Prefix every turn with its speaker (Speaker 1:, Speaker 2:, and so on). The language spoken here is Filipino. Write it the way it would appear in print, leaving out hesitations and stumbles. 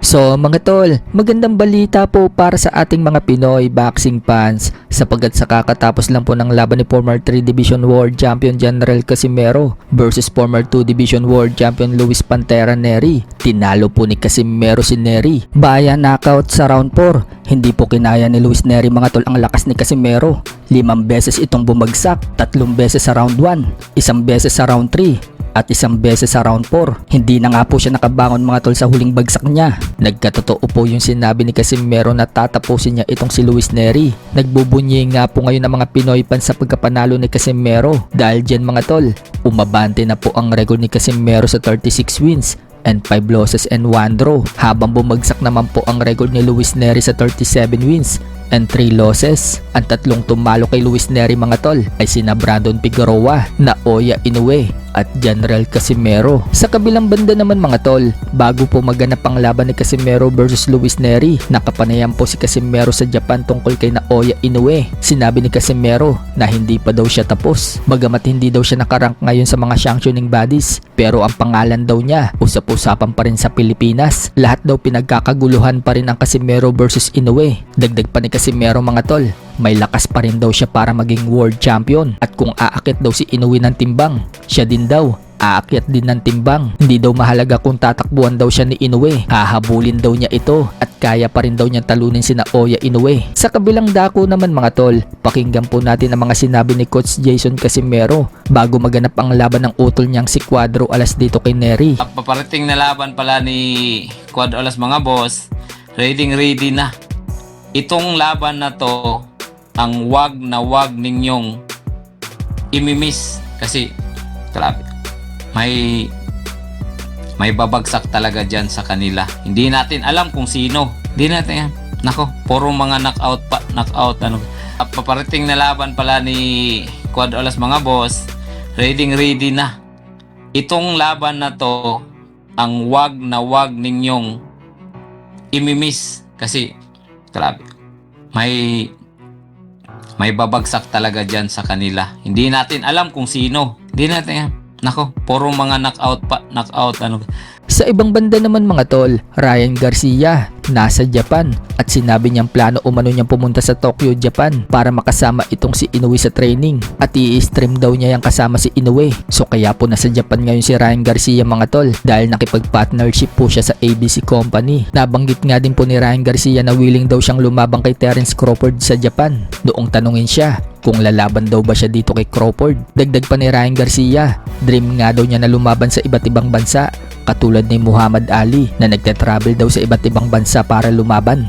Speaker 1: So mga tol, magandang balita po para sa ating mga Pinoy boxing fans sapagkat sa kakatapos lang po ng laban ni former 3 Division World Champion General Casimero versus former 2 Division World Champion Luis Pantera Nery. Tinalo po ni Casimero si Nery via knockout sa round 4. Hindi po kinaya ni Luis Nery mga tol ang lakas ni Casimero. 5 beses itong bumagsak, 3 beses sa round 1, 1 beses sa round 3 at 1 beses sa round 4. Hindi na nga po siya nakabangon mga tol sa huling bagsak niya. Nagkatotoo po yung sinabi ni Casimero na tatapusin niya itong si Luis Nery. Nagbubunyi nga po ngayon ang mga Pinoy fans sa pagkapanalo ni Casimero. Dahil dyan mga tol, umabante na po ang record ni Casimero sa 36 wins and 5 losses and 1 draw. Habang bumagsak naman po ang record ni Luis Nery sa 37 wins and 3 losses. Ang tatlong tumalo kay Luis Nery mga tol ay sina Brandon Figueroa, Naoya Inoue at General Casimero. Sa kabilang banda naman mga tol, bago po maganap ang laban ni Casimero versus Luis Nery, nakapanayam po si Casimero sa Japan tungkol kay Naoya Inoue. Sinabi ni Casimero na hindi pa daw siya tapos, bagamat hindi daw siya nakarank ngayon sa mga sanctioning bodies, pero ang pangalan daw niya usap-usapan pa rin sa Pilipinas. Lahat daw pinagkakaguluhan pa rin ang Casimero versus Inoue. Dagdag pa ni Casimero mga tol, may lakas pa rin daw siya para maging world champion, at kung aakit daw si Inoue ng timbang, siya din daw aakyat din ng timbang. Hindi daw mahalaga kung tatakbuhan daw siya ni Inoue, hahabulin daw niya ito at kaya pa rin daw niyang talunin si Naoya Inoue. Sa kabilang dako naman mga tol, pakinggan po natin ang mga sinabi ni Coach Jason Casimero bago maganap ang laban ng utol niyang si Cuadro Alas dito kay Nery.
Speaker 2: Paparating na laban pala ni Cuadro Alas mga boss, ready na. Itong laban na to ang wag ninyong imimiss kasi grabe. May babagsak talaga dyan sa kanila. Hindi natin alam kung sino. Hindi natin. Nako, puro mga knockout. Paparating na laban pala ni Cuadro Alas mga boss, ready na. Itong laban na to ang wag ninyong imimiss kasi grabe. May babagsak talaga dyan sa kanila. Hindi natin alam kung sino. Hindi natin. Nako, puro mga knockout.
Speaker 1: Sa ibang banda naman mga tol, Ryan Garcia nasa Japan at sinabi niyang plano umano niyang pumunta sa Tokyo, Japan para makasama itong si Inoue sa training at i-stream daw niya yung kasama si Inoue. So kaya po nasa Japan ngayon si Ryan Garcia mga tol dahil nakipag-partnership po siya sa ABC Company. Nabanggit nga din po ni Ryan Garcia na willing daw siyang lumabang kay Terence Crawford sa Japan. Noong tanungin siya kung lalaban daw ba siya dito kay Crawford, dagdag pa ni Ryan Garcia, dream nga daw niya na lumaban sa iba't ibang bansa katulad ni Muhammad Ali na nagte-travel daw sa iba't ibang bansa para lumaban.